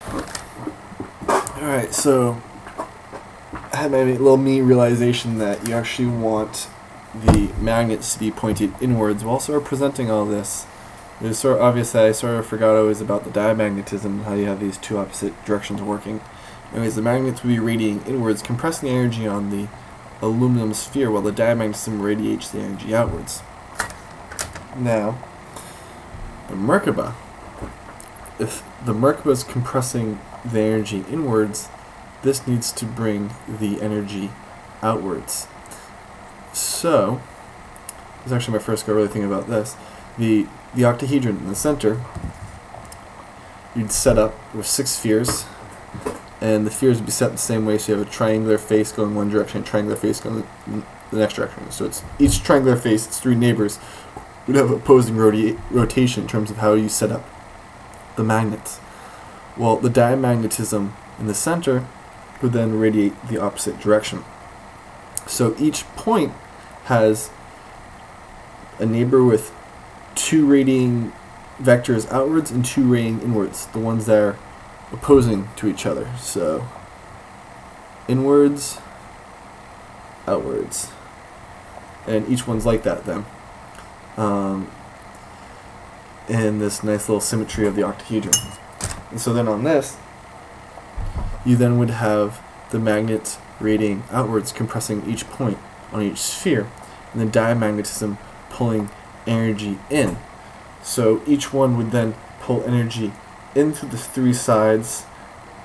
Alright, so I had my little mini realization that you actually want the magnets to be pointed inwards while sort of presenting all this. It was sort of obvious that I sort of forgot always about the diamagnetism and how you have these two opposite directions working. Anyways, the magnets would be radiating inwards, compressing the energy on the aluminum sphere, while the diamagnetism radiates the energy outwards. Now, the Merkaba. If the Merkaba is compressing the energy inwards, this needs to bring the energy outwards. So, this is actually my first go really thinking about this. The octahedron in the center, you'd set up with 6 spheres, and the spheres would be set the same way, so you have a triangular face going one direction and a triangular face going the next direction. So it's each triangular face, its 3 neighbors, would have opposing rotation in terms of how you set up the magnets. Well, the diamagnetism in the center would then radiate the opposite direction. So each point has a neighbor with 2 radiating vectors outwards and 2 radiating inwards, the ones that are opposing to each other. So inwards, outwards, and each one's like that then. And this nice little symmetry of the octahedron. And so then on this, you then would have the magnets radiating outwards, compressing each point on each sphere, and the diamagnetism pulling energy in. So each one would then pull energy into the 3 sides,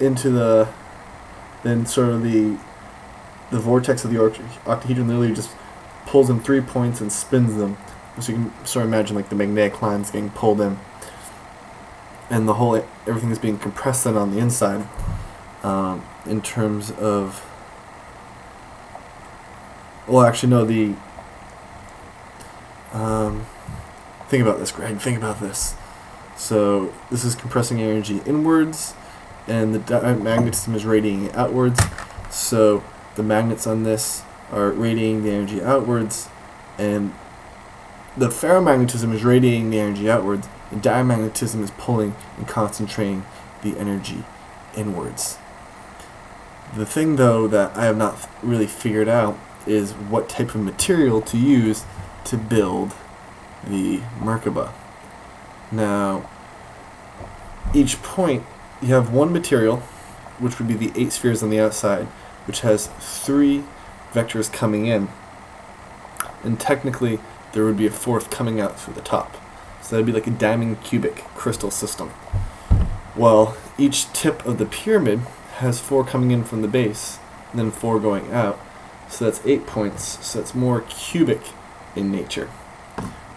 into the vortex of the octahedron literally just pulls in 3 points and spins them. So you can sort of imagine like the magnetic lines getting pulled in, and everything is being compressed then on the inside. In terms of, well, actually no, think about this, Greg. Think about this. So this is compressing energy inwards, and the magnetism is radiating it outwards. So the magnets on this are radiating the energy outwards, and the ferromagnetism is radiating the energy outwards. The diamagnetism is pulling and concentrating the energy inwards. The thing, though, that I have not really figured out is what type of material to use to build the Merkaba. Now, each point, you have one material, which would be the 8 spheres on the outside, which has 3 vectors coming in, and technically there would be a 4th coming out through the top. So that would be like a diamond cubic crystal system. Well, each tip of the pyramid has 4 coming in from the base, and then 4 going out. So that's 8 points, so it's more cubic in nature.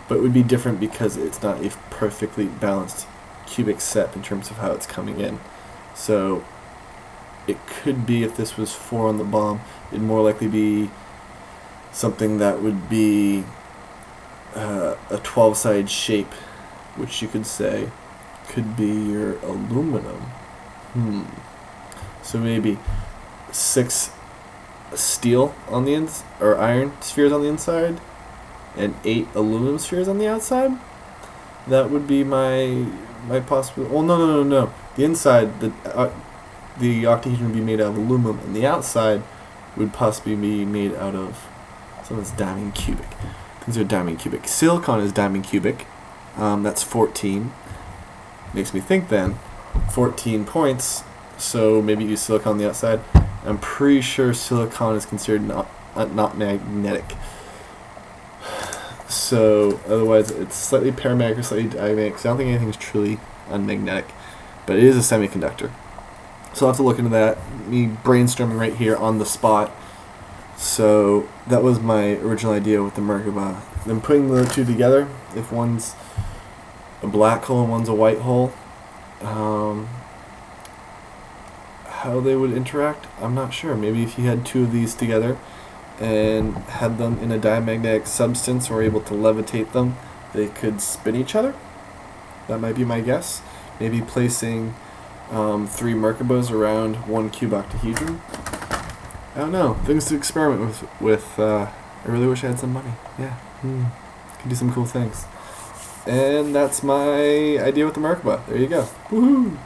But it would be different because it's not a perfectly balanced cubic set in terms of how it's coming in. So it could be, if this was 4 on the bomb, it'd more likely be something that would be a 12-sided shape, which you could say could be your aluminum. So maybe 6 steel on the or iron spheres on the inside, and 8 aluminum spheres on the outside. That would be my possible. Well, no. The inside, the octahedron would be made out of aluminum, and the outside would possibly be made out of something that's diamond cubic. These are diamond cubic. Silicon is diamond cubic. That's 14. Makes me think then 14 points. So maybe use silicon on the outside. I'm pretty sure silicon is considered not magnetic. So otherwise it's slightly paramagnetic or slightly diamagnetic. So I don't think anything is truly unmagnetic, but it is a semiconductor. So I'll have to look into that. Me brainstorming right here on the spot. So that was my original idea with the Merkaba. Then putting the 2 together, if one's a black hole and one's a white hole, how they would interact, I'm not sure. Maybe if you had 2 of these together and had them in a diamagnetic substance or able to levitate them, they could spin each other. That might be my guess. Maybe placing 3 Merkabas around 1 cube octahedron. I don't know. Things to experiment with. I really wish I had some money. Yeah. Could do some cool things. And that's my idea with the Merkaba. There you go. Woohoo!